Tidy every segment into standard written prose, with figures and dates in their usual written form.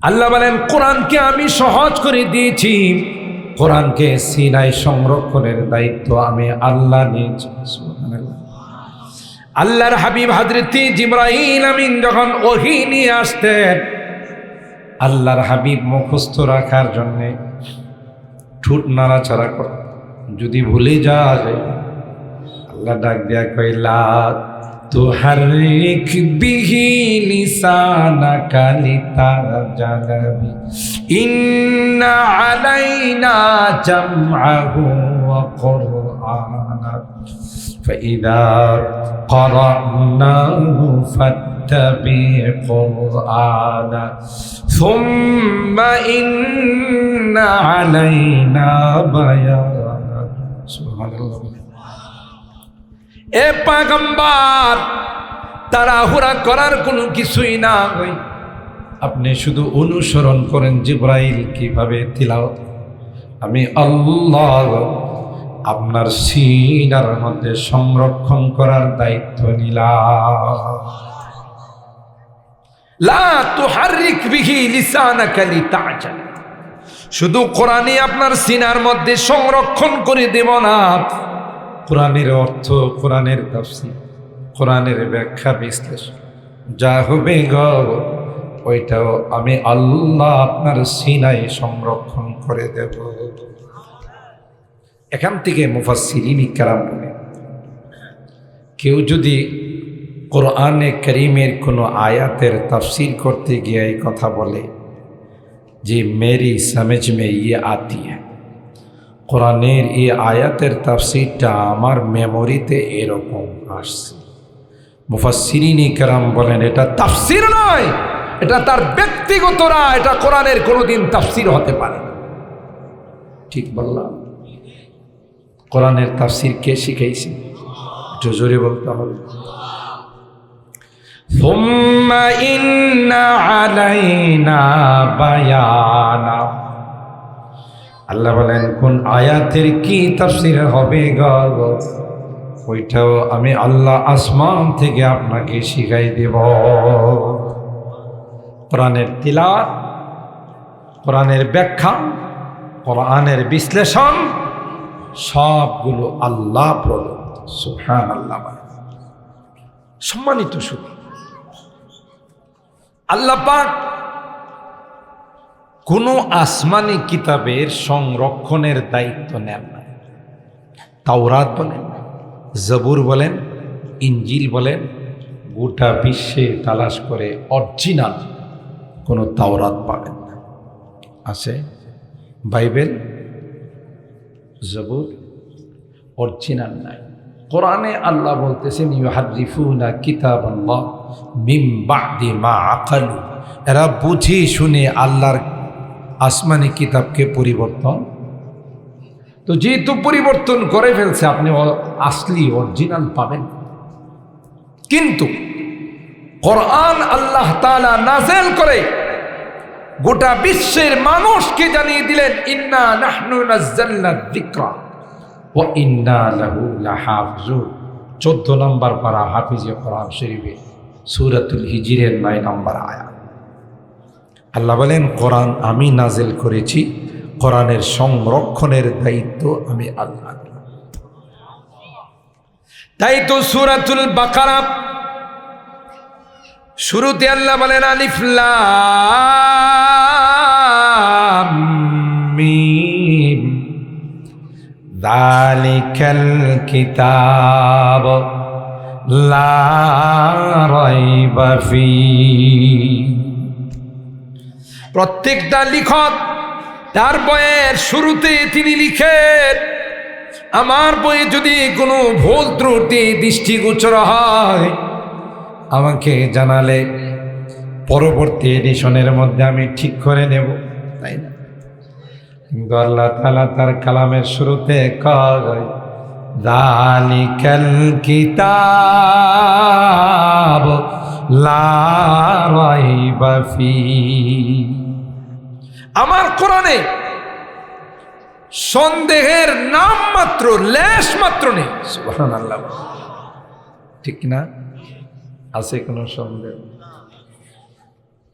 আল্লাহ বলেন কোরআনকে আমি সহজ করে দিয়েছি, কোরআনকে সিনায় সংরক্ষণের দায়িত্ব আমি আল্লাহ নিয়েছি। সুবহানাল্লাহ। আল্লাহর হাবিব হযরত জিবরাইল আমিন যখন ওহী নিয়ে আসতেন, আল্লাহর হাবিব মুখস্থ রাখার জন্যে ঠোঁট নাড়াচাড়া করে, যদি ভুলে যায় আল্লাহ ডাক দেয়া কয় লা তুহাররিক বিহি লিসানাকা লিতাজালা বি ইন্না আলাইনা জামআহু ওয়া কুরআনা ফাইযা ক্বারানাহু ফাত্তাবি কুরআনা সুম্মা ইন্না আলাইনা বায়ানা। সুবহানাল্লাহ। এ পয়গম্বর, তাড়াহুড়া করার কোনো কিছুই না, আপনি শুধু অনুসরণ করেন জিবরাইল কিভাবে তিলাওয়াত। আমি আল্লাহ আপনার সিনার মধ্যে সংরক্ষণ করার দায়িত্ব নিলাম। লা তুহাররিক বিহি লিসানাকা লিতাজাল, শুধু কোরআনই আপনার সিনার মধ্যে সংরক্ষণ করে দেব না, কোরআনের অর্থ, কোরআনের তাফসীর, কোরআনের ব্যাখ্যা বিশ্লেষণ যা হবে গো ওইটাও আমি আল্লাহ আপনার সিনায় সংরক্ষণ করে দেব। এখান থেকে মুফাসসিরিন ইকরাম বলে, কেউ যদি কোরআনে কারীমের কোনো আয়াতের তাফসীর করতে গিয়ে এই কথা বলে যে মেরি সমঝ মে ইয়ে আতি হ্যায়, কোরআনের এই আয়াতের তাফসীরটা আমার মেমোরিতে এরকম আসছে, মুফাসসিরিন ইকরাম বলেন এটা তাফসীর নয়, এটা তার ব্যক্তিগত রায়, এটা কোরআনের কোনোদিন তাফসীর হতে পারে না। ঠিক বললাম? কোরআনের তাফসীর কে শিখাইছে? একটু জোরে বলতে হবে। সুম্মা ইন্না আলাইনা বায়ানা, আল্লাহ বলেন কোন আয়াতের কি তাফসীর হবে গো ওইটাও আমি আল্লাহ আসমান থেকে আপনাকে শিখাই দেব। কোরআনের তিলাওয়াত, কোরআনের ব্যাখ্যা, কোরআনের বিশ্লেষণ সবগুলো আল্লাহ প্রদত্ত। সুবহানাল্লাহ। সম্মানিত শুধু আল্লাহ পাক কোনো আসমানি কিতাবের সংরক্ষণের দায়িত্ব নেন না। তাওরাত বলেন, জবুর বলেন, ইঞ্জিল বলেন, গোটা বিশ্বে তালাশ করে অরিজিনাল কোনো তাওরাত পাবেন না। আছে বাইবেল, জবুর, অরিজিনাল নাই। কোরআনে আল্লাহ বলতেছেন ইউহাররিফুনা কিতাবাল্লাহ মিন বা'দি মা আকালু, এরা বুঝে শুনে আল্লাহর আসমানি কিতাবকে পরিবর্তন। তো যেহেতু পরিবর্তন করে ফেলছে, আপনি আসলি অরিজিনাল পাবেন। কিন্তু কোরআন আল্লাহ তাআলা নাযিল করে গোটা বিশ্বের মানুষকে জানিয়ে দিলেন ইন্না নাহনু নাযালনা যিকরা ওয়া ইন্না লাহু লাহাফিজুন। 14 নম্বর পারা হাফিজে কোরআন শরীফে সূরাতুল হিজরের 9 নম্বর আয়াত। আল্লাহ বলেন কোরআন আমি নাজিল করেছি, কোরআনের সংরক্ষণের দায়িত্ব আমি আল্লাহ। তাই তো সূরাতুল বাকারা শুরুতে আল্লাহ বলেন আলিফ লাম মিম যালিকাল কিতাব লা রাইবা ফীহি। প্রত্যেকটা লেখক তার বইয়ের শুরুতে তিনি লিখেন, আমার বইয়ে যদি কোনো ভুল ত্রুটি দৃষ্টিগোচর হয় আমাকে জানালে পরবর্তী এডিশনের মধ্যে আমি ঠিক করে নেব, তাই না? কিন্তু আল্লাহ তাআলা তার কালামের শুরুতে কয় যালিকাল কিতাব লা রাইবা ফীহি। আমার কোরআনে সন্দেহের নাম মাত্র, লেশ মাত্র নেই। সুবহানাল্লাহ। ঠিক না? আছে কোনো সন্দেহ?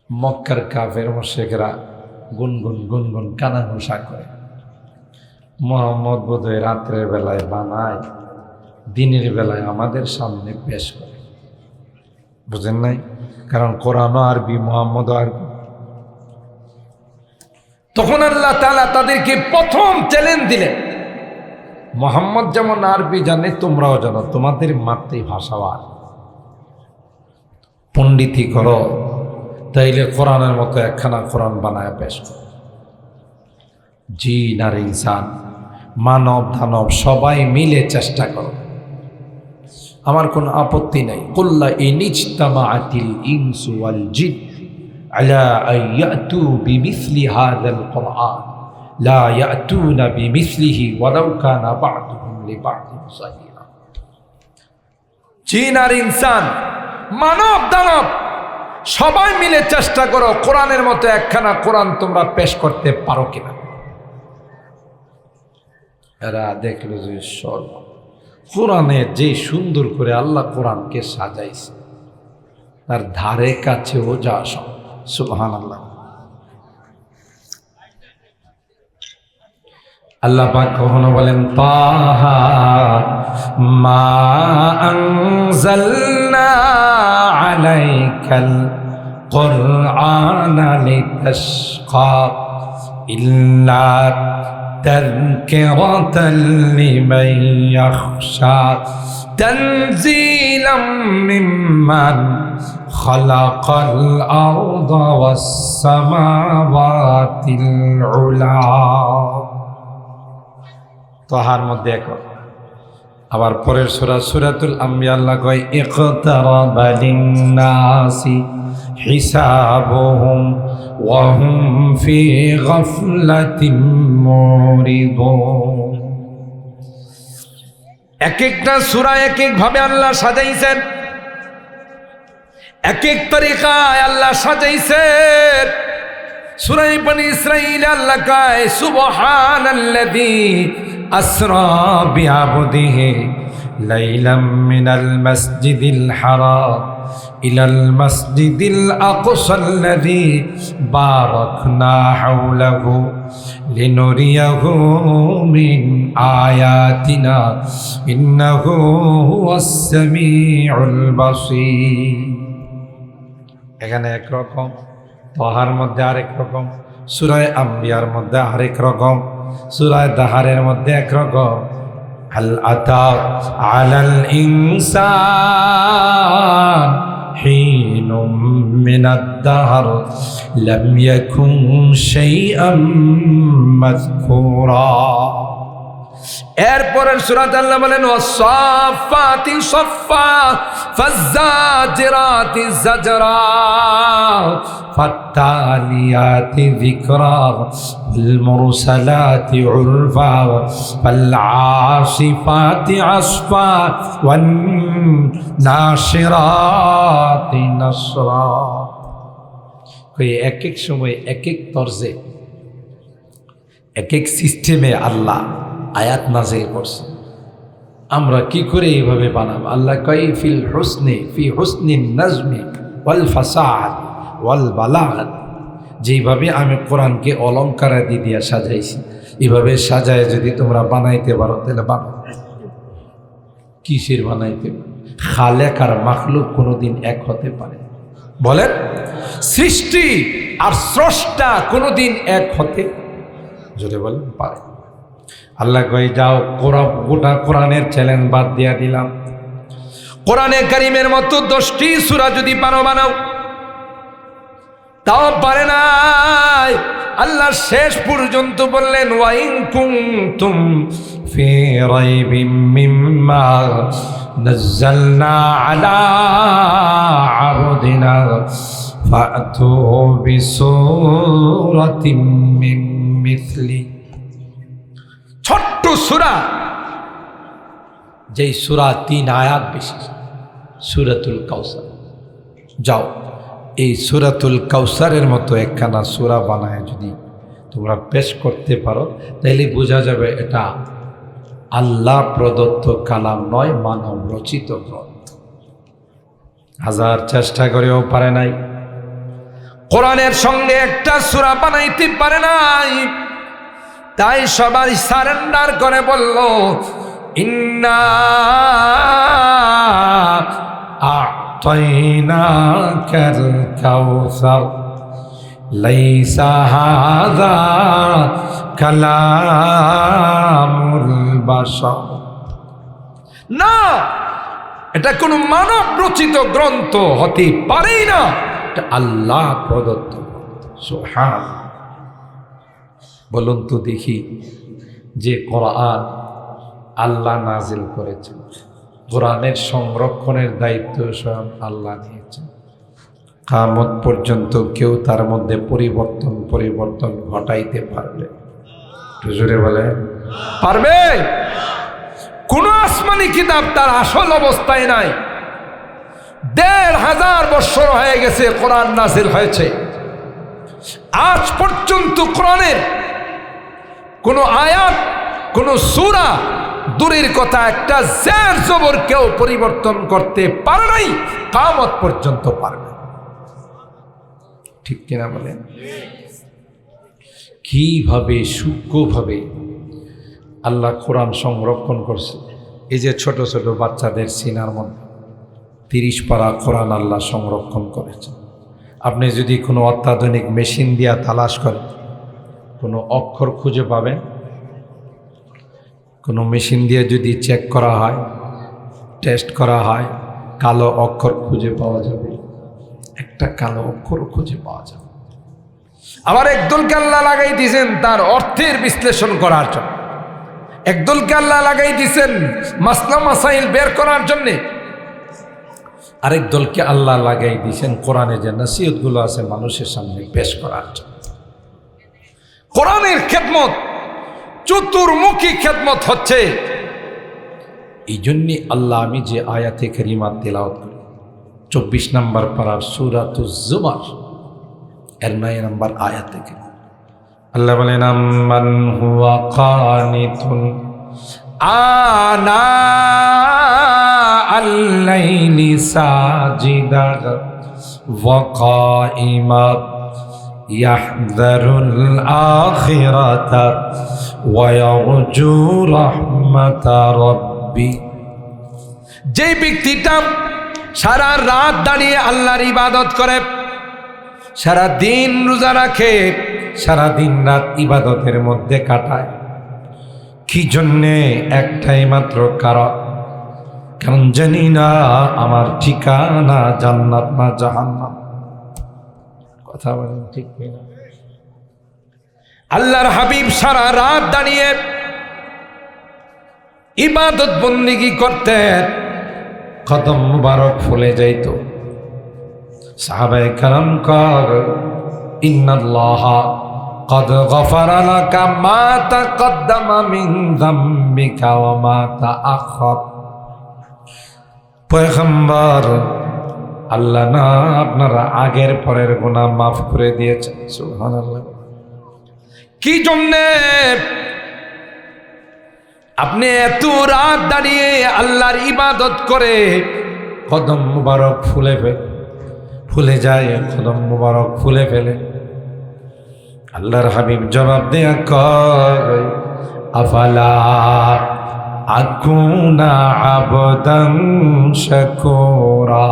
মক্কার কাফের মুশরিকরা গুনগুন গুনগুন কানাঘুষা করে, মোহাম্মদ বোধহয় রাত্রের বেলায় বানায়, দিনের বেলায় আমাদের সামনে পেশ করে। বুঝেন নাই? কারণ কোরআনও আরবি, মোহাম্মদও আরবি। তখন আল্লাহ তাআলা তাদেরকে প্রথম চ্যালেঞ্জ দিলেন, মোহাম্মদ যেমন আরবি জানে তোমরাও জানো, তোমাদের মাতৃভাষাও আরবি। পণ্ডিতি করো, তাইলে কোরআনের মতো একখানা কোরআন বানায় পেশ করো। জিন আর ইনসান, মানব দানব সবাই মিলে চেষ্টা করো, আমার কোনো আপত্তি নাই। কুল্লা ইনিজতামাআতিল ইনসু ওয়াল জিন আলা আন ইয়াতু বিমিসলি হাযাল কুরআন লা ইয়াতুনা বিমিসলিহি ওয়ালাউ কানা বা'দুহুম লিবা'দিন যাহিরা। জিন আর ইনসান, মানব দানব সবাই মিলে চেষ্টা করো, কোরআনের মতো একখানা কোরআন তোমরা পেশ করতে পারো কিনা। এরা দেখলো যে কোরআনে যে সুন্দর করে আল্লাহ কোরআনকে সাজাইছে, তার ধারে কাছেও যা সম্ভব। সুবহানাল্লাহ। আল্লাহ পাক কখনো বলেন তাহা মা আনজালনা আলাইকাল কুরআনা লিতাশকা ইল্লা তাযকিরাতাল লিমান ইয়াখশা তানজিলাম মিম্মান খালাকাল আরদা ওয়াস সামাওয়াতিল উলা। তাহার মধ্যে এক, আবার পরের সূরা সূরাতুল আম্বিয়া আল্লাহ কয় ইকতারাবা লিন্নাসি হিসাবুহুম ওয়া হুম ফি গাফলাতিন মুরিদুন। এক একটা সূরা এক এক ভাবে আল্লাহ সাজাইছেন, এক এক তরিকায় আল্লাহ সাজাইছেন। সূরা বনী ইসরাঈল আল্লাহ কয় সুবহানাল্লাযী আসরা বিআবদিহি লাইলাম মিনাল মাসজিদিল হারাম ইলাল মাসজিদিল আকসাল্লাযী বারাকনা হাওলাহু লিনুরিয়াহু মিন আয়াতিনা ইন্নাহু হুয়াস সামিউল বাসীর। এখানে একরকম, তাহার মধ্যে আরেক রকম, সূরা আম্বিয়ার মধ্যে আরেক রকম, সূরা দাহারের মধ্যে একরকম। হাল আতা আলাল ইনসান হিনুম মিনাদ দাহর লাম ইয়াকুন শাইআম মাযকুরা। এরপরের সূরাতে আল্লাহ বলেন ওয়াসসাফাতি সাফফা ফাজ্জাজিরাতি জাজরা ফাত্তালিয়াতি যিকরা ওয়াল মুরসালাতি উরফা ফাল আসিফাতি আসফা ওয়ান নাশিরাতি নাশরা। এক এক সময় এক এক তরজে এক এক সিস্টেমে আল্লাহ আয়াত নাযিল করছে। আমরা কি করে এইভাবে বানাবো? আল্লাহ কয় ফিল হুসনি ফি হুসনিন নাজমি ওয়াল ফাসাহাত ওয়াল বালাগাত। যেইভাবে আমি কোরআনকে অলঙ্কারাদি দিয়া সাজাইছি, এভাবে সাজায় যদি তোমরা বানাইতে পারো তাহলে বানাও। কিসের বানাইতে? খালেক আর মাখলুক কোনোদিন এক হতে পারে? বলেন, সৃষ্টি আর স্রষ্টা কোনোদিন এক হতে, যদি বলেন, পারে। আল্লাহ কই যাও গোটা কোরআনের চ্যালেঞ্জ বাদ দিয়া দিলাম, কোরআনে কারিমের মতো 10টি সূরা যদি পারো বানাও, তাও পারে নাই। আল্লাহ শেষ পর্যন্ত বললেন ওয়া ইন কুনতুম ফি রাইবিম মিম্মা নাযালনা আলা আবদিনা ফাতু বিসূরাতিম মিন মিথলি। ছোট্ট সূরা, যেই সূরা 3 আয়াত বিশিষ্ট, সূরাতুল কাউসার। যাও এই সূরাতুল কাউসারের মতো একখানা সূরা বানায় যদি তোমরা পেশ করতে পারো, তাহলে বোঝা যাবে এটা আল্লাহ প্রদত্ত কালাম নয়, মানব রচিত গ্রন্থ। হাজার চেষ্টা করেও পারে নাই। কোরআনের সঙ্গে একটা সূরা বানাইতে পারে নাই, তাই সবাই সারেন্ডার করে বলল ইন্না আ'তাইনাকাল কাউসার লাইসা হাযা কালামুল বাশার। না, এটা কোনো মানব রচিত গ্রন্থ হতে পারেই না, এটা আল্লাহ প্রদত্ত। সুবহানাল্লাহ। বলুন তো দেখি, যে কোরআন আল্লাহ নাজিল করেছেন, কোরআনের সংরক্ষণের দায়িত্ব স্বয়ং আল্লাহ নিয়েছেন, কিয়ামত পর্যন্ত কেউ তার মধ্যে পরিবর্তন ঘটাইতে পারবে? একটু জোরে বলে, পারবে? কোন আসমানি কিতাব তার আসল অবস্থায় নাই। ১৫০০ বছর হয়ে গেছে কোরআন নাজিল হয়েছে, আজ পর্যন্ত কোরআনের কোন আয়াত, কোন সূরা, দূরের কথা একটা জের জবর কেউ পরিবর্তন করতে পারে নাই, কিয়ামত পর্যন্ত পারবে। ঠিক কিনা বলেন? কিভাবে সূক্ষ্মভাবে আল্লাহ কোরআন সংরক্ষণ করছে। এই যে ছোট ছোট বাচ্চাদের সিনার মধ্যে 30 পারা কোরআন আল্লাহ সংরক্ষণ করেছে। আপনি যদি কোনো অত্যাধুনিক মেশিন দিয়া তালাশ করেন, কোনো অক্ষর খুঁজে পাবেন? কোনো মেশিন দিয়ে যদি চেক করা হয়, টেস্ট করা হয়, কালো অক্ষর খুঁজে পাওয়া যাবে? একটা কালো অক্ষর খুঁজে পাওয়া যাবে। আবার একদলকে আল্লাহ লাগাই দিয়েছেন তার অর্থের বিশ্লেষণ করার জন্য, একদলকে আল্লাহ লাগাই দিয়েছেন মাসলা মাসাইল বের করার জন্যে, আরেক দলকে আল্লাহ লাগাই দিয়েছেন কোরআনে যে নসিহতগুলো আছে মানুষের সামনে পেশ করার জন্য। কোরআনের খেদমত চতুর্মুখী খেদমত হচ্ছে। এই জন্যে আল্লাহ, আমি যে আয়াতে কারিমা তেলাওয়াত করি 24 নম্বর পারার সূরাতুজ জুমার এর 9 নম্বর আয়াত থেকে আল্লাহ বলেন, আম্মান হুয়া কানিতুন আনা আল-লাইলি সাজিদান ওয়া কাইমা ইয়াহযারুল আখিরাতা ওয়া ইয়ারজু রাহমাতা রাব্বি। যে ব্যক্তিটা সারা রাত দাঁড়িয়ে আল্লাহর ইবাদত করে, সারা দিন রোজা রাখে, সারা দিন রাত ইবাদতের মধ্যে কাটায়, কি জন্যে? একটাই মাত্র কারণ, কারণ জানি না আমার ঠিকানা জান্নাত না জাহান্নাম। কথা বলেন ঠিক না? আল্লাহর হাবিব সারা রাত দাঁড়িয়ে ইবাদত বন্দেগী করতেন, কদম মুবারক ফুলে যাইত। সাহাবায়ে কেরাম কর, ইন্নাল্লাহা قد غفر لك ما تقدم من ذنبك وما تأخر। পয়গম্বর, আল্লাহ না আপনারা আগের পরের গুনাহ মাফ করে দিয়েছেন। সুবহানাল্লাহ। কি জন্যে আপনি এত রাত দাঁড়িয়ে আল্লাহর ইবাদত করে কদম মুবারক ফুলে যায়, কদম মুবারক ফুলে ফেলে? আল্লাহর হাবিব জবাব দেয়া কয়, আফালা আকুনা আবদান শাকুরা।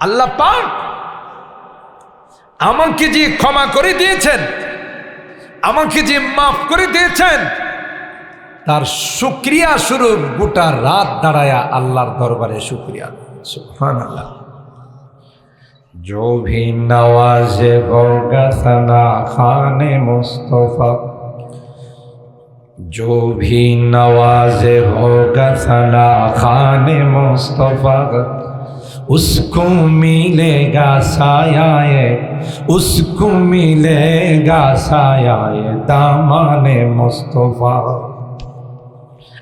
আল্লাহ পাক আমাকে যে ক্ষমা করে দিয়েছেন, আমাকে যে মাফ করে দিয়েছেন, তার শুকরিয়া স্বরূপ গোটা রাত দাঁড়ায়া আল্লাহর দরবারে শুকরিয়া। সুবহানাল্লাহ। जो भी नवाजे होगा सना खाने मुस्तफा, जो भी नवाजे होगा सना खाने मुस्तफा, उसको मिलेगा सायाए, उसको मिलेगा सायाए दामाने मुस्तफा।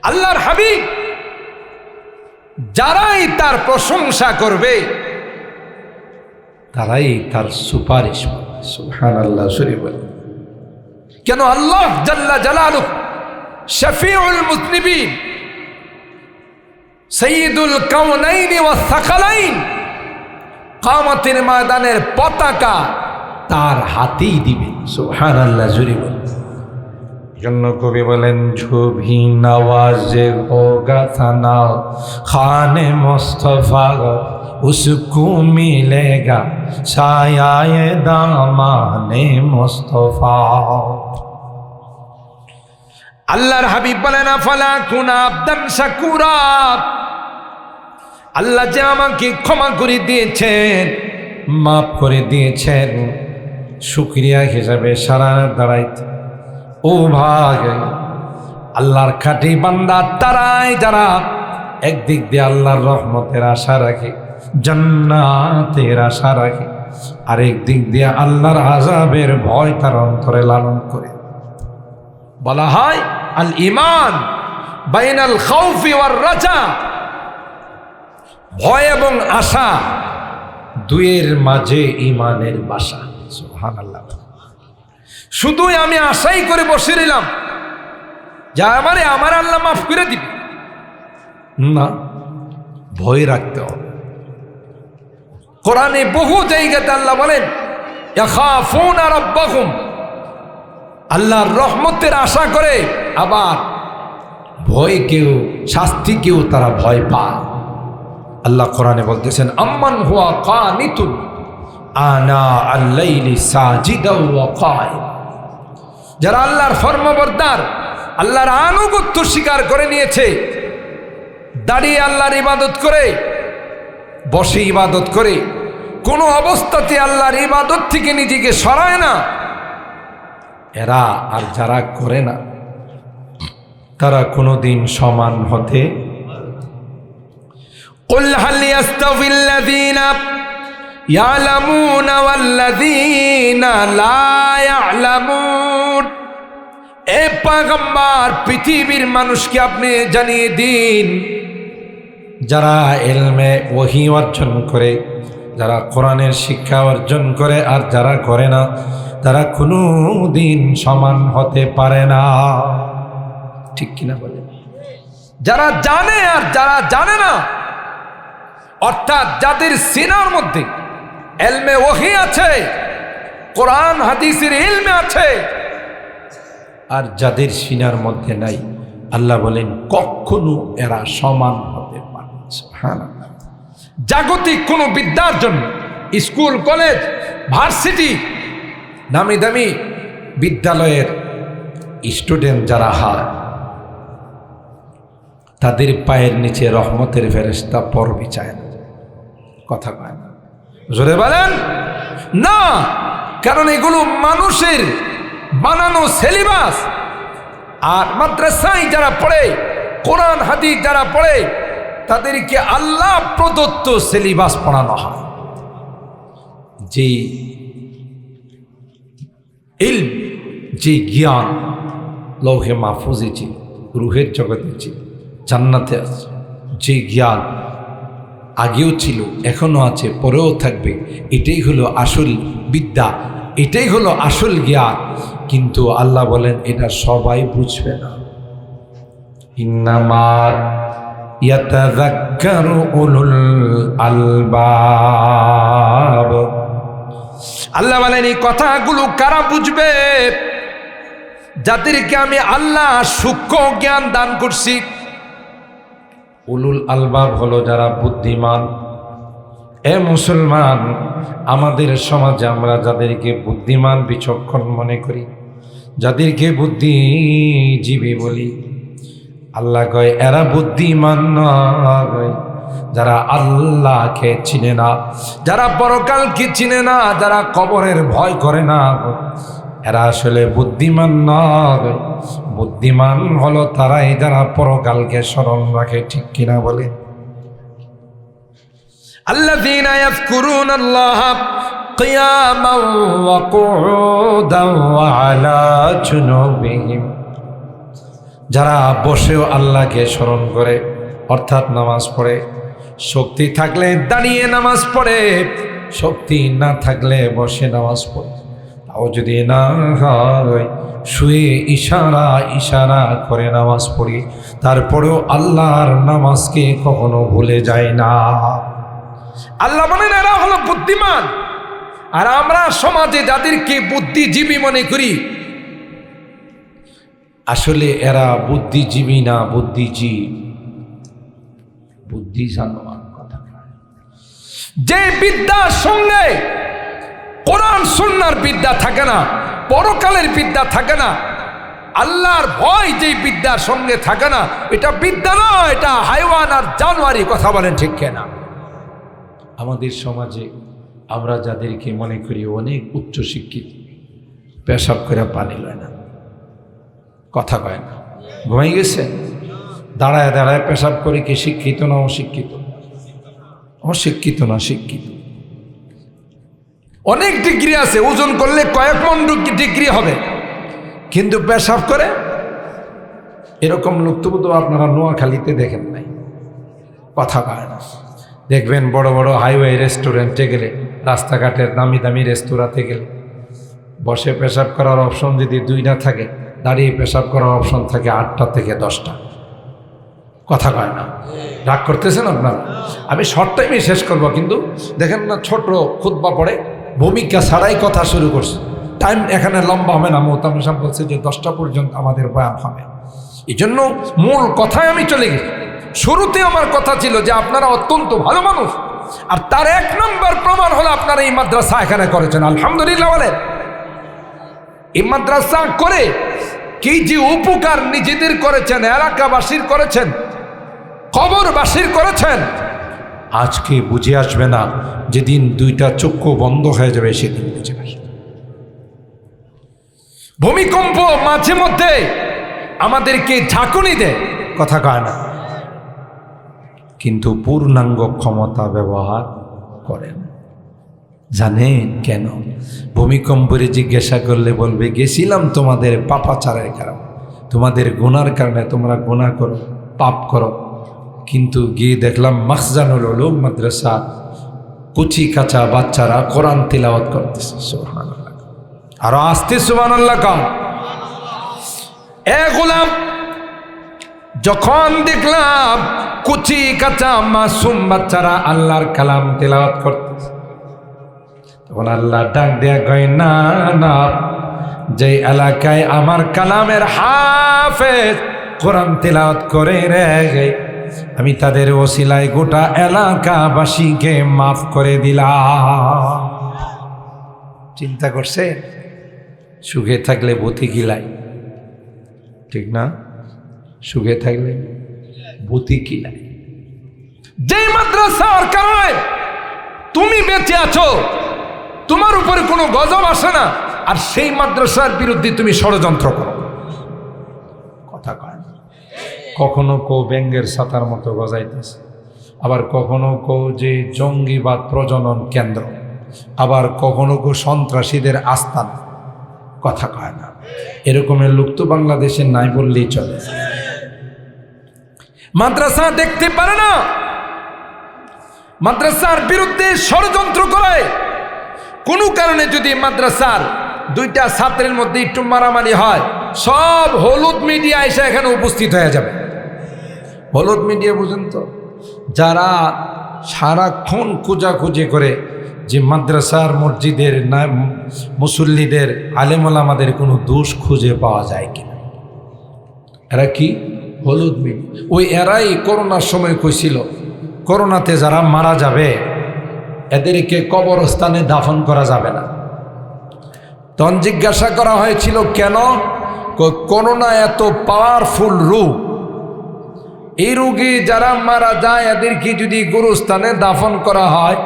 আল্লাহর হাবিব যারাই তার প্রশংসা করবে তারাই তার সুপারিশ পাবে। সুবহানাল্লাহ। শরীফ বলে কেন? আল্লাহ জাল্লা জালালুহু শফিউল মুযনিবিন, সাইয়্যিদুল কাউনাইন ওয়াস সাকালাইন, কিয়ামতের ময়দানের পতাকা তার হাতেই দিবে। সুবহানাল্লাহ, জুরি বলেন। জন্য কবি বলেন, जो भी नवाजे होगा सना खाने मुस्तफा उसको मिलेगा सायाए दामाने मुस्तफा। আল্লাহর হাবিব বলেন, আফালা কুনা আবদান শাকুরা, আল্লাহ যে আমাকে ক্ষমা করে দিয়েছেন, মাফ করে দিয়েছেন, শুকরিয়া হিসাবে সারা দাঁড়াইতে ও ভাগ আল্লাহর খাঁটি বান্দা তারাই যারা একদিক দিয়ে আল্লাহর রহমতের আশা রাখে, জান্নাতের আশা রাখে, আরেক দিক দিয়ে আল্লাহর আযাবের ভয় তার অন্তরে লালন করে। বলা হয় আল ঈমান বাইনাল খাউফি ওয়ার রাজা, ভয় এবং আশা দুয়ের মাঝে ঈমানের বাসা। সুবহানাল্লাহ। শুধুই আমি আশাই করে বসে রইলাম যা আমার আল্লাহ মাফ করে দিবে, না, ভয় রাখতে হবে। কোরআনে বহু জায়গাতে আল্লাহ বলেন, ইয়াখাফুনা রাব্বাহুম, আল্লাহর রহমতের আশা করে, আবার ভয়কেও শাস্তিকেও তারা ভয় পায়। আল্লাহ কোরআনে বলতেছেন, আম্মান হুয়া কানিতুন আনা আল-লাইলি সাজিদাও ওয়া কায়িম, যারা আল্লাহর ফরমাবরদার, আল্লাহর আনুগত্য স্বীকার করে নিয়েছে, দাঁড়িয়ে আল্লাহর ইবাদত করে, বসে ইবাদত করে, কোনো অবস্থাতে আল্লাহর ইবাদত থেকে নিজেকে সরায় না, এরা আর যারা করে না তারা কোনোদিন সমান হতে। কুল হাল ইয়াস্তাবিল্লাযীনা ইয়ালামুনা ওয়াল্লাযীনা লা ইয়ালামুন, এ পয়গম্বর পৃথিবীর মানুষকে আপনি জানিয়ে দিন, যারা ইলমে ওহী অর্জন করে, যারা কোরআনের শিক্ষা অর্জন করে আর যারা করে না, তারা কোনো দিন সমান হতে পারে না। ঠিক কিনা বলে? যারা জানে আর যারা জানে না, অর্থাৎ যাদের সিনার মধ্যে ইলমে ওহী আছে, কোরআন হাদিসের ইলমে আছে, আর যাদের সিনার মধ্যে নাই, আল্লাহ বলেন কখনো এরা সমান হতে পারে না। সুবহানাল্লাহ। জাগতিক কোনো বিদ্যার জন্য স্কুল, কলেজ, ভার্সিটি, নামি দামি বিদ্যালয়ের স্টুডেন্ট যারা হয়, তাদের পায়ের নিচে রহমতের ফেরেশতা পর বিছায় না। কথা কয় না, জোরে বলেন না, কারণ এগুলো মানুষের বানানো সিলেবাস। আর মাদ্রাসায় যারা পড়ে, কোরআন হাদিস যারা পড়ে, তাদেরকে আল্লাহ প্রদত্ত সিলেবাস পড়ানো হয়। যে ইলম, যে জ্ঞান লৌহে মাহফুজে ছিল, রুহের জগতে ছিল, জান্নাতে আছে, যে জ্ঞান আগেও ছিল, এখনো আছে, পরেও থাকবে, এটাই হলো আসল বিদ্যা, এটাই হলো আসল জ্ঞান। কিন্তু আল্লাহ বলেন এটা সবাই বুঝবে না। ইন্নামা ইয়াতাযাক্কারু উলুল আলবাব, আল্লাহ বলেন এই কথাগুলো কারা বুঝবে? যাদেরকে আমি আল্লাহ সূক্ষ্ম জ্ঞান দান করছি। উলুল আলবাব হলো যারা বুদ্ধিমান। এ মুসলমান, আমাদের সমাজে আমরা যাদেরকে বুদ্ধিমান বিচক্ষণ মনে করি, যাদেরকে বুদ্ধিজীবী বলি, আল্লাহ কয় এরা বুদ্ধিমান নয়। যারা আল্লাহকে চিনে না, যারা পরকালকে চিনে না, যারা কবরের ভয় করে না, এরা আসলে বুদ্ধিমান নয়। বুদ্ধিমান হলো তারাই যারা পরকালকে স্মরণ রাখে। ঠিক কিনা বলে? আল্লাযীনা ইয়াযকুরুনাল্লাহা কিয়ামান ওয়া কুউদান ওয়া আলা জুনুবিহিম, যারা বসেও আল্লাহকে স্মরণ করে, অর্থাৎ নামাজ পড়ে। শক্তি থাকলে দাঁড়িয়ে নামাজ পড়ে, শক্তি না থাকলে বসে নামাজ পড়ে। তাও যদি না হয়, শুয়ে ইশারা করে নামাজ পড়ি, তারপরেও আল্লাহর নামাজকে কখনো ভুলে যায় না। আল্লাহ বলেন এরা হলো বুদ্ধিমান। আর আমরা সমাজে যাদেরকে বুদ্ধিজীবী মনে করি, আসলে এরা বুদ্ধিজীবী না, বুদ্ধি জানোয়ার কথা। যে বিদ্যার সঙ্গে কোরআন সুন্নাহর বিদ্যা থাকে না, পরকালের বিদ্যা থাকে না, আল্লাহর ভয় যেই বিদ্যার সঙ্গে থাকে না, এটা বিদ্যা না, এটা হাইওয়ান আর জানোয়ারি। কথা বলেন ঠিক কিনা? আমাদের সমাজে আমরা যাদেরকে মনে করি অনেক উচ্চ শিক্ষিত, পেশাব করে পানি লয় না, কথা কয় না, ঘুমাই গেছে, দাঁড়ায় দাঁড়ায় পেশাব করে কি শিক্ষিত না অশিক্ষিত? অশিক্ষিত না শিক্ষিত। অনেক ডিগ্রি আছে, ওজন করলে কয়েক মণ ডিগ্রি হবে, কিন্তু পেশাব করে এরকম লোক তো আপনারা নোয়াখালীতে দেখেন নাই, কথা কয় না। দেখবেন বড় বড় হাইওয়ে রেস্টুরেন্টে গেলে, রাস্তাঘাটের দামি দামি রেস্তোরাঁতে গেলে, বসে পেশাব করার অপশন যদি 2টা থাকে, দাঁড়িয়ে পেশাব করার অপশন থাকে 8টা থেকে 10টা। কথা কয় না? রাগ করতেছেন আপনারা? আমি শর্ট টাইমে শেষ করব, কিন্তু দেখেন না ছোট খুতবা পড়ে ভূমিকা ছাড়াই কথা শুরু করছে। টাইম এখানে লম্বা হবে না, মোহতামিম সাহেব বলছে যে 10টা পর্যন্ত আমাদের বয়ান হবে। এই জন্য মূল কথায় আমি চলে গেছি। শুরুতে আমার কথা ছিল যে আপনারা অত্যন্ত ভালো মানুষ, আর তার 1 নম্বর প্রমাণ হলো আপনারা এই মাদ্রাসা এখানে করেছেন। আলহামদুলিল্লাহ বলেন। এই মাদ্রাসা করে কি যে উপকার নিজেদের করেছেন, এলাকাবাসীর করেছেন, কবরবাসীর করেছেন, আজকে বুঝে আসবে না। যেদিন 2টা চক্ষু বন্ধ হয়ে যাবে সেদিন বুঝে আসবে। ভূমিকম্প মাঝে মধ্যে আমাদেরকে ঝাঁকুনি দেয়, কথা কয় না, কিন্তু পূর্ণাঙ্গ ক্ষমতা ব্যবহার করেন। জানেন কেন? ভূমিকম্পরে জিজ্ঞাসা করলে বলবে গেছিলাম তোমাদের পাপাচারের কারণে, তোমাদের গুনার কারণে, তোমরা গুনাহ করো, পাপ করো, কিন্তু গিয়ে দেখলাম মাখজানুল উলুম মাদ্রাসা কুচি কাঁচা বাচ্চারা কোরআন তিলাওয়াত করতেছে। সুবহানাল্লাহ। আরো আস্তে সুবহানাল্লাহ কাম। এ গোলাম, যখন দেখলাম কুচি কাঁচা মাসুম বাচ্চারা আল্লাহর কালাম তিলাওয়াত করতেছে, তখন আল্লাহ ডাক দেয়া কয় না না, যে এলাকায় আমার কালামের হাফেজ কোরআন তিলাওয়াত করে রে, আমি তাদের ওসিলায় গোটা এলাকাবাসীকে মাফ করে দিলাম। চিন্তা করছে? সুখে থাকলে ভূতি কিলাই, ঠিক না? সুখে থাকলে ভূতি কিলাই। যে মাদ্রাসার কারণে তুমি বেঁচে আছো, তোমার উপরে কোনো গজব আসে না, আর সেই মাদ্রাসার বিরুদ্ধে তুমি ষড়যন্ত্র করো, কথা কয় না। কখনো কেউ ব্যাঙ্গের ছাতার মতো গজাইতেছে, আবার কখনো কেউ যে জঙ্গিবাদ প্রজনন কেন্দ্র, আবার কখনো কেউ সন্ত্রাসীদের আস্তানা, কথা কয় না। এরকমের লোক তো বাংলাদেশে নাই বললেই চলে। মাদ্রাসা দেখতে পারে না, মাদ্রাসার বিরুদ্ধে ষড়যন্ত্র করে। কোনো কারণে যদি মাদ্রাসার 2টা ছাত্রের মধ্যে একটু মারামারি হয়, সব হলুদ মিডিয়া এসে এখানে উপস্থিত হয়ে যাবে। হলুদ মিডিয়া বুঝেন তো? যারা সারাক্ষণ খোঁজাখুঁজি করে যে মাদ্রাসার মসজিদের না মুসল্লিদের আলেমুলামাদের কোনো দোষ খুঁজে পাওয়া যায় কিনা, এরা কি হলুদ মিডিয়া। ওই এরাই করোনার সময় কইছিল করোনাতে যারা মারা যাবে এদেরকে কবরস্থানে দাফন করা যাবে না। তখন জিজ্ঞাসা করা হয়েছিল কেন? করোনা এত পাওয়ারফুল রোগ, এই রোগী যারা মারা যায় এদেরকে যদি গুরুস্থানে দাফন করা হয়,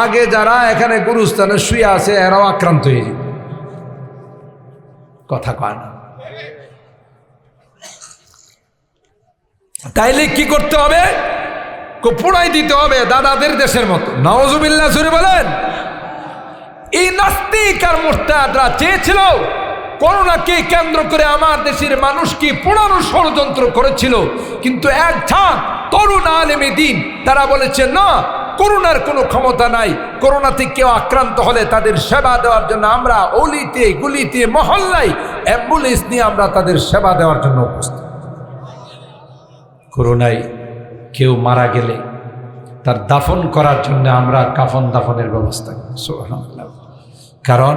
আগে যারা এখানে গুরুস্থানে শুয়ে আছে এরাও আক্রান্ত হয়ে যাবে, কথা কয় না। তাইলে কি করতে হবে? পোড়াই দিতে হবে দাদাদের দেশের মতো। নাউজুবিল্লাহ জোরে বলেন। এই নাস্তিক আর মুরতাদরা চেয়েছিল করোনাকে কেন্দ্র করে আমার দেশের মানুষকে পোড়ানোর ষড়যন্ত্র করেছিল, কিন্তু এক ঝাঁক তরুণ আলেমে দিন তারা বলেছে না, করোনার কোনো ক্ষমতা নাই, করোনাতে কেউ আক্রান্ত হলে তাদের সেবা দেওয়ার জন্য আমরা অলিতে গলিতে মহল্লায় অ্যাম্বুলেন্স নিয়ে আমরা তাদের সেবা দেওয়ার জন্য উপস্থিত। করোনায় কেউ মারা গেলে তার দাফন করার জন্য আমরা কাফন দাফনের ব্যবস্থা করি। সুবহানাল্লাহ। কারণ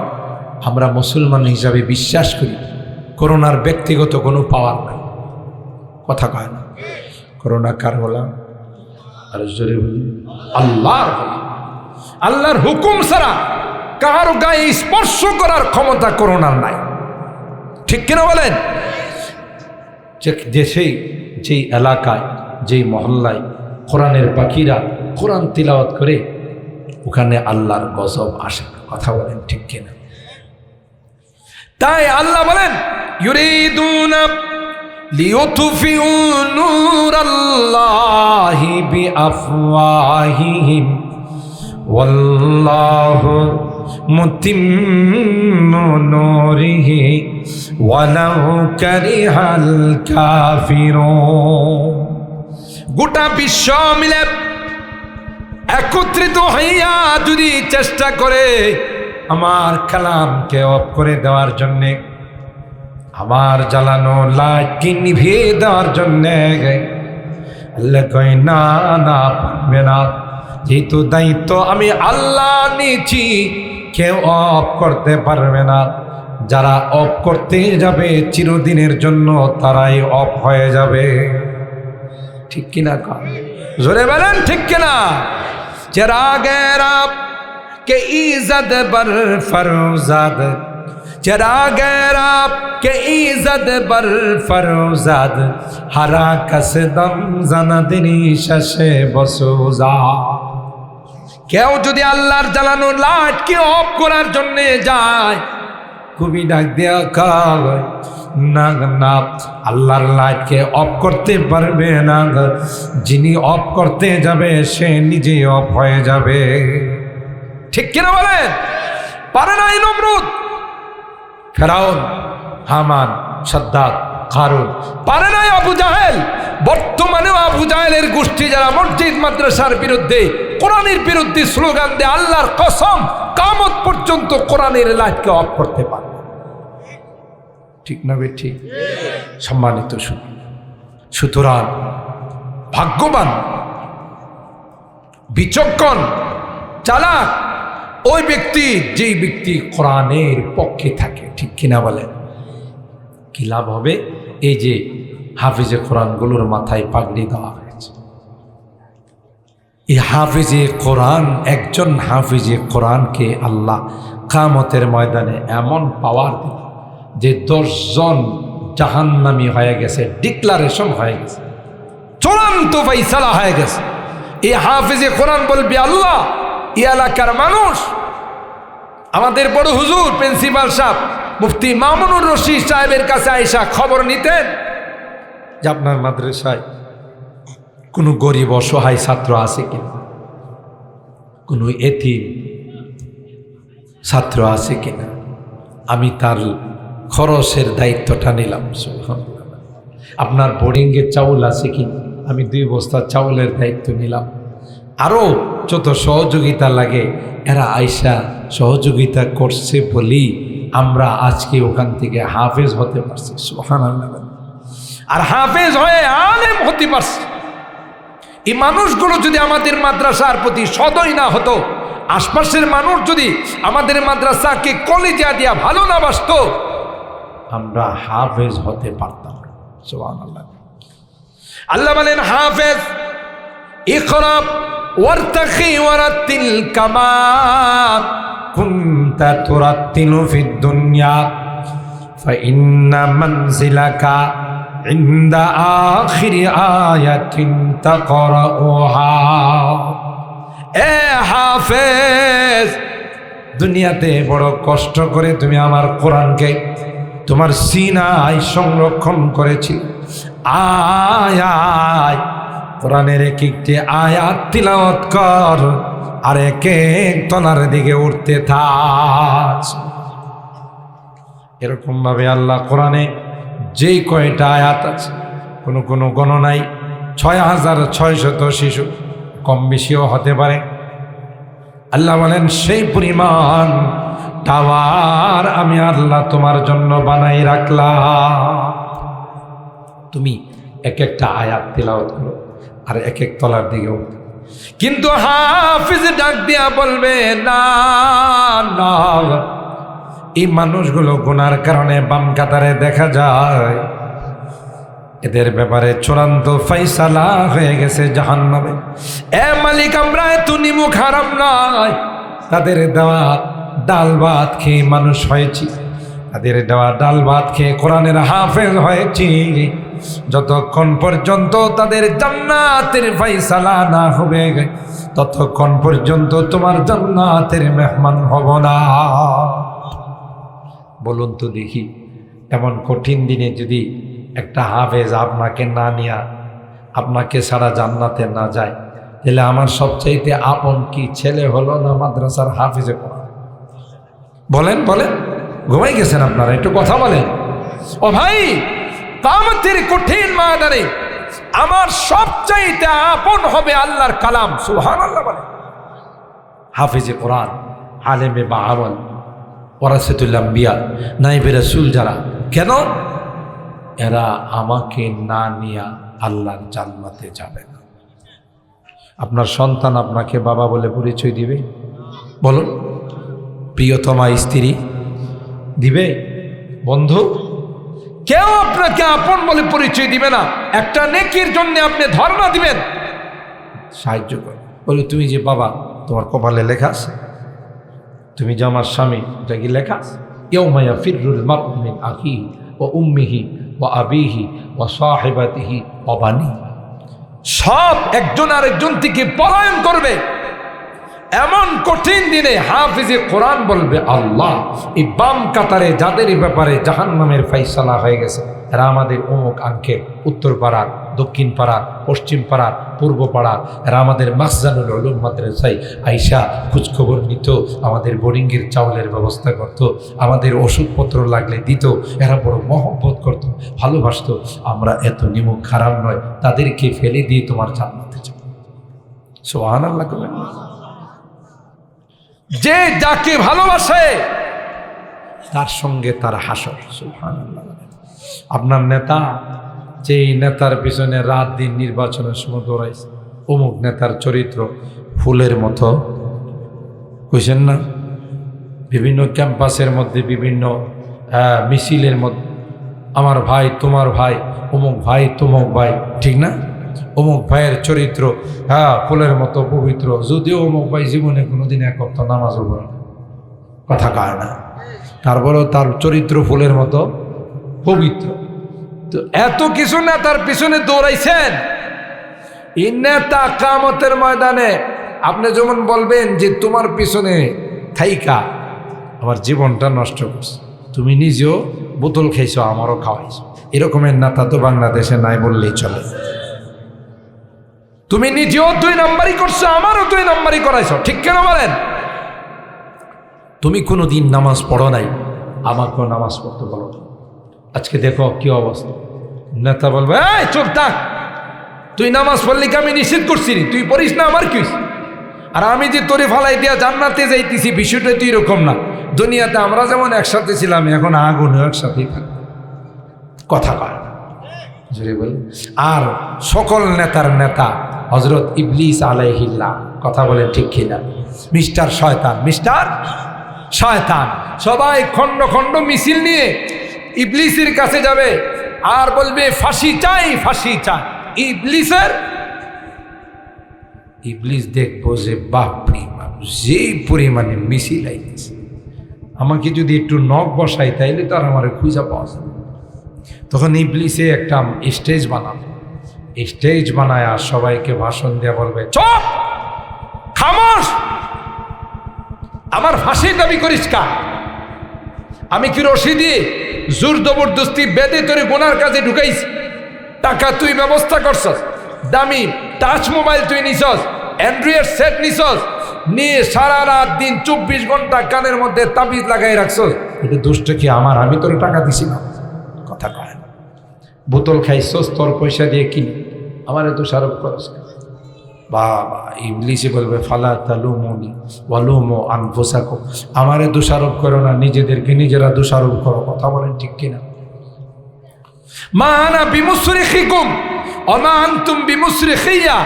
আমরা মুসলমান হিসাবে বিশ্বাস করি করোনার ব্যক্তিগত কোনো পাওয়ার নাই। কথা কয় না, করোনা কার গোলাম? আর জোরে বলি আল্লাহর গোলাম। আল্লাহর হুকুম ছাড়া কারো গায়ে স্পর্শ করার ক্ষমতা করোনার নাই। ঠিক কিনা বলেন? যেই এলাকায়, যেই মহল্লায় কোরআনের পাখিরা কোরআন তিলাওয়াত করে, ওখানে আল্লাহর গজব আসে। কথা বলেন ঠিক কিনা? তাই আল্লাহ বলেন ইউরিদুনা লিয়ুতফিউ নূরাল্লাহি বিআফওয়াহিহিম ওয়াল্লাহু মুতিম্মু নূরিহি ওয়ালাউ কারিহাল কাফিরুন। গোটা বিশ্ব মিলে একত্রিত হইয়া যদি চেষ্টা করে আমার কালামকে অফ করে দেওয়ার জন্যে, আমার জ্বালানো লাইটকে নিভিয়ে দেওয়ার জন্যে, আল্লাহ কয় না না, পারবে না। যেহেতু দায়িত্ব আমি আল্লাহ নিয়েছি, কেউ অফ করতে পারবে না। যারা অফ করতে যাবে চিরদিনের জন্য তারাই অফ হয়ে যাবে। ঠিক কিনা? জোরে বলেন ঠিক কিনা? চিরাগের के इज़्ज़त बर फरोज़ाद, चिरागेर के इज़्ज़त बर फरोज़ाद, हरा कसदम ज़नदिनी शशे बसोज़ा। কেউ যদি আল্লাহর জ্বালানো লাইটকে অফ করার জন্য যায়, খুবই ডাক দেয়া কয় না না, আল্লাহর লাইটকে অফ করতে পারবে না। যিনি অফ করতে যাবে সে নিজেই অফ হয়ে যাবে। ঠিক কিনা বলেন? পারে নাই নমরুদ, ফেরাউন, হামান, সাদ্দাত, কারুন, পারে নাই আবু জাহেল। বর্তমানেও আবু জাহেলের গোষ্ঠী যারা মসজিদ মাদ্রাসার বিরুদ্ধে, কোরআনের বিরুদ্ধে স্লোগান দেয়, আল্লাহর কসম কিয়ামত পর্যন্ত কোরআনের লাইটকে অফ করতে পারবে। ঠিক না বে? ঠিক। সম্মানিত সুতরাং ভাগ্যবান, বিচক্ষণ, চালাক ওই ব্যক্তি যেই ব্যক্তি কোরআনের পক্ষে থাকে। ঠিক কিনা বলেন? কি লাভ হবে? এই যে হাফিজে কোরআনগুলোর মাথায় পাগড়ি দেওয়া হয়েছে, এই হাফিজে কোরআন, একজন হাফিজে কোরআনকে আল্লাহ কিয়ামতের ময়দানে এমন পাওয়ার দিল যে 10 জন জাহান্নামী হয়ে গেছে, ডিক্লারেশন হয়ে গেছে, চূড়ান্ত ফাইসালা হয়ে গেছে। এই হাফিজে কোরআন বলবে, আল্লাহ এই এলাকার মানুষ আমাদের বড় হুজুর প্রিন্সিপাল সাহেব মুফতি মামুনুর রশিদ সাহেবের কাছে আইসা খবর নিতেন যে আপনার মাদ্রাসায় কোনো গরিব অসহায় ছাত্র আছে কিনা, কোনো এতিম ছাত্র আছে কিনা। আমি তার খরচের দায়িত্বটা নিলাম। আপনার বোর্ডিংয়ের চাউল আছে কিনা, আমি 2 বস্তা চাউলের দায়িত্ব নিলাম। আরও যত সহযোগিতা লাগে এরা আইসা সহযোগিতা করছে বলি আমরা আজকে ওখান থেকে হাফেজ হতে পারছি। সুবহানাল্লাহ। আর হাফেজ হয়ে আলেম হতে পারছি। এই মানুষগুলো যদি আমাদের মাদ্রাসার প্রতি সদয় না হতো, আশপাশের মানুষ যদি আমাদের মাদ্রাসাকে কলিজা দিয়া ভালো না বাসতো, আমরা হাফেজ হতে পারতাম। সুবহানাল্লাহ। আল্লাহ বলেন হাফেজ ইকরা ওয়ারতাকি ওয়ারাতিল কামা কুনতা তুরাতিলু ফিদ দুনিয়া ফাইন্না মানজিলাকা ইনদা আখিরি আয়াতিন তাকরাউহা। এ হাফেজ, দুনিয়াতে বড় কষ্ট করে তুমি আমার কোরআনকে তোমার সিনায় সংরক্ষণ করেছি। আয়াত কোরআনের এক একটি আয়াত তিলাওয়াত কর আর এক এক তলার দিকে উঠতে থাক। এরকম ভাবে আল্লাহ কোরআনে যেই কয়টা আয়াত আছে, কোনো গণনায় 6600 শিশু, কম বেশিও হতে পারে। আল্লাহ বলেন সেই পরিমাণ টাওয়ার আমি আল্লাহ তোমার জন্য বানাই রাখলাম। তুমি এক একটা আয়াত তিলাওয়াত করো আর এক এক তলার দিকে উঠো। কিন্তু হাফিজ ডাক দিয়া বলবে, না না, এই মানুষগুলো গুনার কারণে বাম কাতারে দেখা যায়, এদের ব্যাপারে চূড়ান্ত ফাইসালা হয়ে গেছে জাহান্নামে। এ মালিক, আমরা এত নিমুখ হারাম নয়, তাদের দেওয়া ডাল ভাত খেয়ে মানুষ হয়েছি, তাদের দেওয়া ডাল ভাত খেয়ে কোরআনের হাফেজ হয়েছি। যতক্ষণ পর্যন্ত তাদের জান্নাতের ফাইসালা না হবে, ততক্ষণ পর্যন্ত তোমার জান্নাতের মেহমান হব না। বলুন তো দেখি, এমন কঠিন দিনে যদি একটা হাফেজ আপনাকে না নিয়া, আপনাকে সারা জান্নাতে না যায়, তাহলে আমার সবচাইতে আপন কি ছেলে হলো না মাদ্রাসার হাফেজে পড়া? বলেন বলেন, ঘুমাই গেছেন আপনারা? একটু কথা বলেন। ও ভাই, কিয়ামতের কঠিন ময়দানে আমার সবচাইতে আপন হবে আল্লাহর কালাম। সুবহানাল্লাহ বলেন। হাফেজে কোরআন, আলেমে বা আমল, ওয়ারাসাতুল আম্বিয়া, নায়েবে রাসূল যারা, কেন? এরা আমাকে না নিয়া আল্লাহর জান্নাতে যাবে না। আপনার সন্তান আপনাকে বাবা বলে পরিচয় দিবে? বলুন। প্রিয়তমা স্ত্রী দিবে? বন্ধু? কেউ আপনাকে আপন বলে পরিচয় দিবে না। একটা নেকির জন্য আপনি ধর্ণা দিবেন, সাহায্য করে বলে, তুমি যে বাবা, তোমার কপালে লেখা আছে, তুমি যে আমার স্বামী, এটা কি লেখা আছে? ইয়াউমা ইয়াফিরুল মারউ মিন আখিহি ওয়া উম্মিহি ওয়া আবিহি ওয়া সাহিবাতিহি ওয়া বানিহি। সব একজন আরেকজন থেকে পলায়ন করবে। এমন কঠিন দিনে হাফিজে কোরআন বলবে, আল্লাহ, এই বাম কাতারে যাদের ব্যাপারে জাহান্নামের ফাইসালা হয়ে গেছে, এরা আমাদের অমুক আঙ্কেল, উত্তর পাড়ার, দক্ষিণ পাড়ার, পশ্চিম পাড়ার, পূর্ব পাড়ার, এরা আমাদের মাখজানুল উলুম মাদ্রাসায় আইসা খোঁজখবর নিত, আমাদের বোরিংয়ের চাউলের ব্যবস্থা করত, আমাদের ওষুধপত্র লাগলে দিত, এরা বড় মহব্বত করত, ভালোবাসত। আমরা এত নিমুখ খারাপ নয়, তাদেরকে ফেলে দিয়ে তোমার জান্নাতে যাব। সুবহানাল্লাহ। যে যাকে ভালোবাসে তার সঙ্গে তার হাসর। সুবহানাল্লাহ। আপনার নেতা, যে নেতার পিছনে রাত দিন নির্বাচনের সময় দৌড়াইছে, অমুক নেতার চরিত্র ফুলের মতো, কইছেন না? বিভিন্ন ক্যাম্পাসের মধ্যে, বিভিন্ন মিছিলের মধ্যে, আমার ভাই, তোমার ভাই, অমুক ভাই, তমুক ভাই, ঠিক না? অমুক ভাইয়ের চরিত্র ফুলের মতো পবিত্র, যদিও অমুক ভাই জীবনে কোনোদিন এক ওয়াক্ত নামাজও পড়ে না, কথা কয় না, তারপরেও তার চরিত্র ফুলের মতো পবিত্র। তো এত কিছু নেতার পিছনে দৌড়াইছেন, এই নেতা কিয়ামতের ময়দানে আপনি যেমন বলবেন যে তোমার পিছনে থাইকা আমার জীবনটা নষ্ট করছে, তুমি নিজেও বোতল খাইছো, আমারও খাওয়াইছো, এরকমের নেতা তো বাংলাদেশে নাই বললেই চলে। তুমি নিজেও 2 নম্বরই করছো, আমারও 2 নম্বরই করাইছো, ঠিক কেন বলেন? তুমি কোনোদিন নামাজ পড়ো নাই, আমাকেও নামাজ পড়তে বলো না। আজকে দেখো কি অবস্থা, নেতা বলবে, এই চুপ থাক, তুই নামাজ পড়লি কি আমি নিষেধ করছি? তুই পড়িস না, আমার কি? আর আমি যে তোরে ফালাই দিয়া জান্নাতে যাইতেছি, বিষয়টা তুই এরকম না। দুনিয়াতে আমরা যেমন একসাথে ছিলাম, এখন আগুনও একসাথেই থাকবে, কথা কয় না, জোরে বল। আর সকল নেতার নেতা হযরত ইবলিস আলাইহিল্লাহ, কথা বলেন ঠিক কিনা? মিস্টার শয়তান, মিস্টার শয়তান। সবাই খণ্ড খণ্ড মিছিল নিয়ে ইবলিসের কাছে যাবে আর বলবে, ফাঁসি চাই, ফাঁসি চাই। ইবলিস দেখবো যে বাপরে বাপ, যে পরিমাণে মিছিল আইতেছে, আমাকে যদি একটু নখ বসাই তাইলে তো আর আমার খুঁজা পাওয়া যাবে। তখন ইবলিসে একটা স্টেজ বানাবে, স্টেজ বানায় আর সবাইকে ভাষণ দিয়ে বলবে, চুপ, খামোশ, আমার ফাঁসির দাবি করিস কা? আমি কি রশি দিয়ে জোর জবরদস্তি বেঁধে তোরে গুনার কাজে ঢুকাইছি? টাকা তুই ব্যবস্থা করছস, দামি টাচ মোবাইল তুই নিছস, অ্যান্ড্রয়েড সেট নিছস, নিয়ে সারা রাত দিন 24 ঘন্টা কানের মধ্যে তাবিজ লাগাই রাখছস, এটা দোষটা কি আমার? আমি তোর টাকা দিছি না, কথা কয় না। বোতল খাইছস তোর পয়সা দিয়ে কিনি, আমার দোষারোপ করস। বাবা, ইবলিসে বলবে, ফালা তালুমুনি ওয়ালুমু আনফুসাকুম, আমারে দোষারোপ করো না, নিজেদেরকে নিজেরা দোষারোপ করো, কথা বলেন ঠিক কিনা? মা আনা বিমুসরিখিকুম ওয়া মা আনতুম বিমুসরিখিয়া,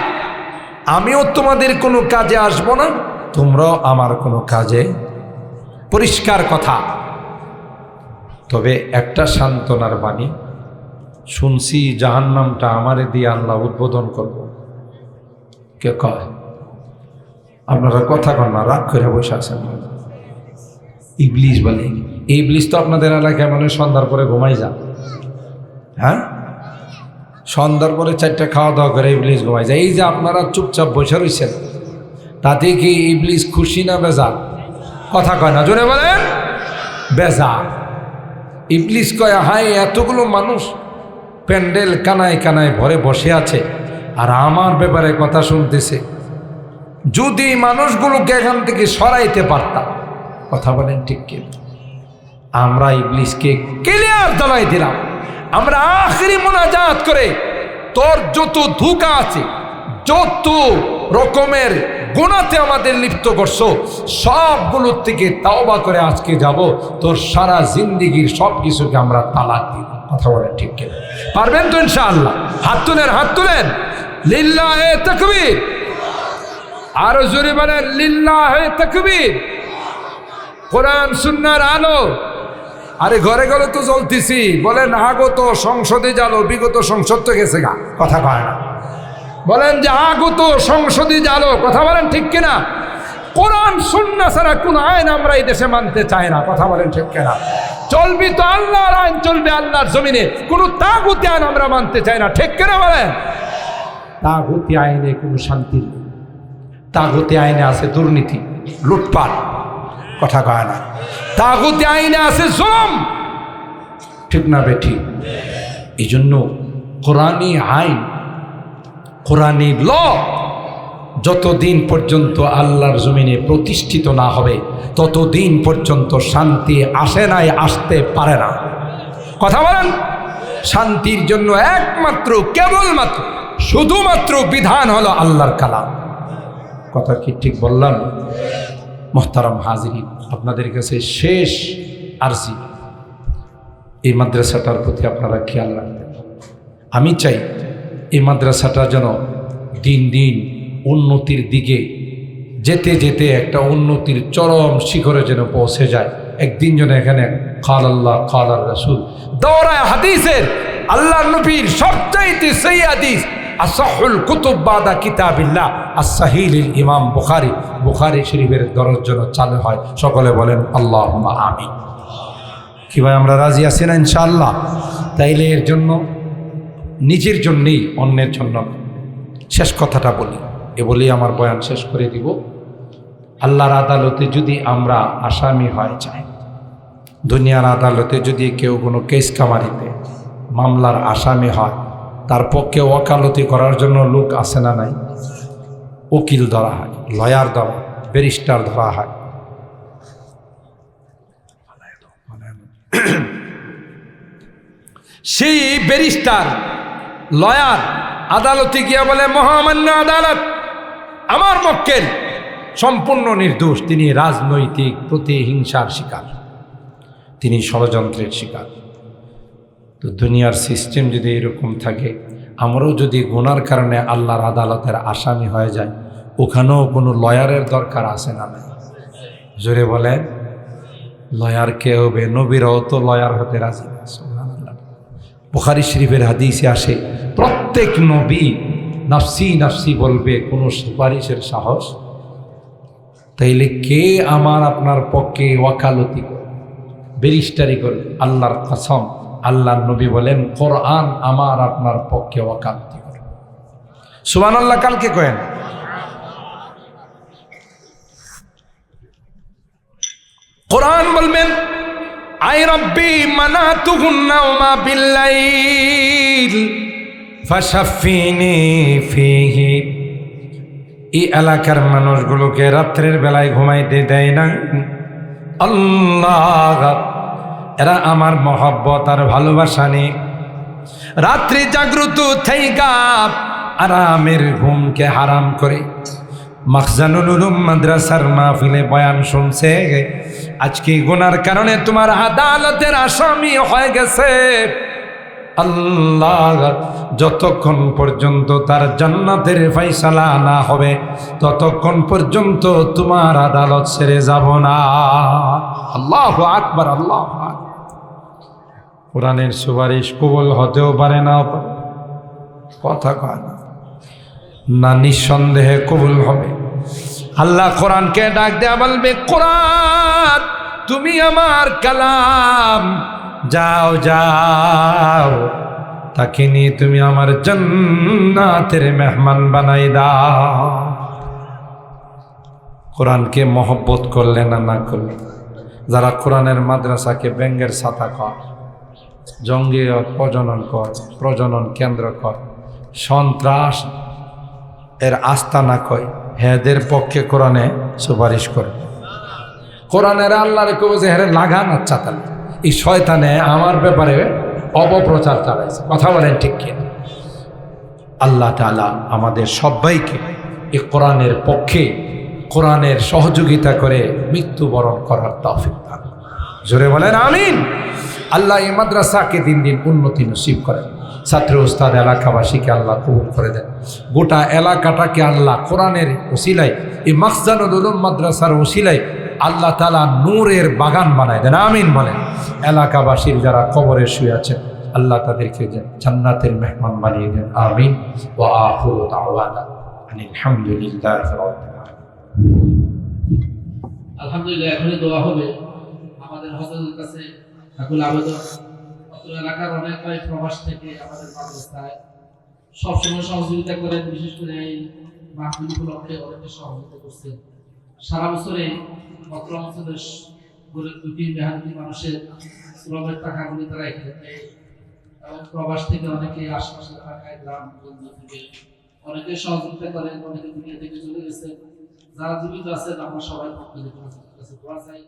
আমিও তোমাদের কোনো কাজে আসব না, তোমরাও আমার কোনো কাজে। পরিষ্কার কথা। তবে একটা সান্ত্বনার বাণী শুনছি, জাহান্নামটা আমারে দিয়ে আল্লাহ উদ্বোধন করব। কে কয়? আপনারা কথা কন না, রাগ করে বসে আছেন। ইবলিস বলে। ইবলিস তো আপনাদের এলাকায় মনে সন্ধ্যার পরে ঘুমাই যান। হ্যাঁ, সন্ধ্যার পরে 4টা খাওয়া দাওয়া করে ইবলিস ঘুমাই যায়। এই যে আপনারা চুপচাপ বসে রয়েছেন, তাতে কি ইবলিস খুশি না বেজার? কথা কয় না, জোরে বলেন। বেজার। ইবলিস কয়, হায় এতগুলো মানুষ প্যান্ডেল কানায় কানায় ভরে বসে আছে আর আমার ব্যাপারে কথা শুনতেছে, যদি মানুষগুলোকে এখান থেকে সরাইতে পারতাম। কথা বলেন ঠিক কি? আমরা ইবলিসকে ক্লিয়ার জানাই দিলাম, আমরা আখেরি মোনাজাত করে তোর যত ধোঁকা আছে, যত রকমের গুনাতে আমাদের লিপ্ত করছো, সবগুলোর থেকে তাওবা করে আজকে যাব, তোর সারা জিন্দেগির সব কিছুকে আমরা তালাক দিব। কথা বলেন ঠিক কি? পারবেন তো ইনশাআল্লাহ? হাত তুলেন, হাত তুলেন। লিল্লাহে তাকবীর। আরো জোরে বলেন, লিল্লাহে তাকবীর। কোরআন সুন্নাহর আলো। আরে ঘরে ঘরে তো জ্বলতেছি, বলেন আগত সংসদে জালো, বিগত সংসদ তো গেছে গা। কথা কয় না। বলেন যে আগত সংসদে জালো। কথা বলেন ঠিক কিনা? কোরআন সুন্নাহ ছাড়া কোন আইন আমরা এই দেশে মানতে চাই না। কথা বলেন ঠিক কিনা? চলবি তো আল্লাহর আইন, চলবে আল্লাহর জমিনে, কোন তাগুতি আইন আমরা মানতে চাই না। ঠিক কিনা বলেন? তাগুতি আইনে কোনো শান্তি নেই। তাগুতি আইনে আছে দুর্নীতি, লুটপাট। কথা কয় না। তাগুতি আইনে আছে জুলুম। ঠিক না বেঠিক? এই জন্য কোরআনী আইন, কোরআনী ল যতদিন পর্যন্ত আল্লাহর জমিনে প্রতিষ্ঠিত না হবে, ততদিন পর্যন্ত শান্তি আসে নাই, আসতে পারে না। কথা বলেন। শান্তির জন্য একমাত্র, কেবলমাত্র, শুধুমাত্র বিধান হলো আল্লাহর কালাম। কথা কি ঠিক বললাম? মোহতারাম হাজিরিন, আপনাদের কাছে শেষ আরজি, এই মাদ্রাসাটার প্রতি আপনারা খেয়াল রাখবেন। আমি চাই এই মাদ্রাসাটা যেন দিন দিন উন্নতির দিকে যেতে যেতে একটা উন্নতির চরম শিখরে যেন পৌঁছে যায়। একদিন যেন এখানে কাল আল্লাহ কাল রাসূল দৌড়ায় হাদিসের, আল্লাহ নবীর সবচাইতে সেই হাদিস, আসহুল কুতুব বাদা কিতাবিল্লাহ as-সাহিহুল ইমাম বুখারী, বুখারী শরীফের দরজ যেন চালু হয়। সকলে বলেন আল্লাহুম্মা আমিন। কি ভাই, আমরা রাজি আছি না ইনশাআল্লাহ? তাইলে এর জন্য, নিজের জন্যেই, অন্যের জন্য। শেষ কথাটা বলি, এ বলেই আমার বয়ান শেষ করে দিব। আল্লাহর আদালতে যদি আমরা আসামি হয়ে যাই, দুনিয়ার আদালতে যদি কেউ কোনো কেস কামারিতে মামলার আসামি হয়, তার পক্ষে ওকালতি করার জন্য লোক আসে না নাই? উকিল ধরা হয়, লয়ার ধরা, ব্যারিস্টার ধরা হয়। সেই ব্যারিস্টার, লয়ার আদালতে গিয়া বলে, মহামান্য আদালত, আমার মক্কেল সম্পূর্ণ নির্দোষ, তিনি রাজনৈতিক প্রতিহিংসার শিকার, তিনি ষড়যন্ত্রের শিকার। তো দুনিয়ার সিস্টেম যদি এরকম থাকে, আমরাও যদি গুনার কারণে আল্লাহর আদালতের আসামি হয়ে যায়, ওখানেও কোনো লয়ারের দরকার আছে না? নাই? জোরে বলেন। লয়ার কে হবে? নবীরাও তো লয়ার হতে রাজি না। সুবহানাল্লাহ। বুখারী শরীফের হাদিসে আসে, প্রত্যেক নবী নাফসি নাফসি বলবে, কোনো সুপারিশের সাহস। তাইলে কে আমার আপনার পক্ষে ওয়াকালতি করবে, ব্যারিস্টারি করবে? আল্লাহর কসম, আল্লাহর নবী বলেন, কোরআন আমার আপনার পক্ষে ওয়াকালতি করবে। সুবহানাল্লাহ। কালকে কয়েন কোরআন বলবেন, আই রব্বি মানাতুহুন নাওমা বিল্লাইল ফাশাফিনি ফিহি। এই এলাকার মানুষগুলোকে রাত্রের বেলায় ঘুমাইতে দেয় না। আল্লাহ, এরা আমার মহব্বত আর ভালোবাসা নেই। রাত্রি জাগ্রত থাইকা আরামের ঘুমকে হারাম করে মাখজানুল উলুম মাদ্রাসার মাহফিলে বয়ান শুনছে, আজকে গুনার কারণে তোমার আদালতের আসামি হয়ে গেছে। আল্লাহ যতক্ষণ পর্যন্ত তার জান্নাতের ফয়সালা না হবে ততক্ষণ পর্যন্ত তোমার আদালত ছেড়ে যাব না। আল্লাহু আকবার, আল্লাহু আকবার। কোরআনের সুপারিশ কবুল হতেও পারে না, কথা কয় না, না নিঃসন্দেহে কবুল হবে। আল্লাহ কোরআনকে ডাক দেয়া বলবে, কোরআন তুমি আমার কালাম, যাও যাও তাকে নিয়ে তুমি আমার জান্নাতের মেহমান বানাই দাও। কোরআনকে মহব্বত করলে না না করলে, যারা কোরআনের মাদ্রাসাকে ব্যঙ্গের ছাতা কর, জঙ্গি প্রজনন কেন্দ্র কর, সন্ত্রাস এর আস্তানা কয়, হেদের পক্ষে কোরআনে সুপারিশ করে। কোরআনের আল্লাহর কবে যে হেরে লাগান আর চাতাল, এই শয়তানে আমার ব্যাপারে অপপ্রচার চালাইছে, কথা বলেন ঠিক কি? আল্লাহ তাআলা আমাদের সবাইকে এই কোরআনের পক্ষে, কোরআনের সহযোগিতা করে মৃত্যুবরণ করার তৌফিক দান। জোরে বলেন আমিন। আল্লাহ এই মাদ্রাসাকে দিন দিন উন্নতি নসিব করেন, ছাত্র উস্তাদ এলাকাবাসীকে আল্লাহ কবুল করে দেন, গোটা এলাকাটাকে আল্লাহ কোরআনের ওসিলায়, এই মাখজানুল উলুম মাদ্রাসার ওসিলায় আল্লাহ তাআলা নূরের বাগান বানায় দেন, আমিন বলেন। এলাকাবাসীর যারা কবরে শুয়ে আছেন আল্লাহ তাদেরকে জান্নাতের মেহমান বানিয়ে দেন, আমিন। ওয়া আখিরু দাওয়ানা আলহামদুলিল্লাহি রাব্বিল আলামিন। আলহামদুলিল্লাহ। এখনই দোয়া হবে আমাদের হযরতের কাছে আকুল আবেদন। অত্র এলাকার অনেক ভাই প্রবাস থেকে আমাদের মাদ্রাসায় সবসময় সহযোগিতা করেন, বিশেষ করে এই মাহফিল উপলক্ষে অনেকে সহযোগিতা করছেন। সারা বছরে অত্র অঞ্চলের গরিব দুঃখী মেহনতি মানুষের শ্রমের টাকাগুলি তারা এখানে দেয়, এবং প্রবাস থেকে অনেকে আশপাশে এলাকায় গ্রামগঞ্জ থেকে অনেকে সহযোগিতা করেন, অনেকে দুনিয়া থেকে চলে গেছে। যারা জীবিত আছেন আমরা সবাই পক্ষ থেকে দোয়া চাই।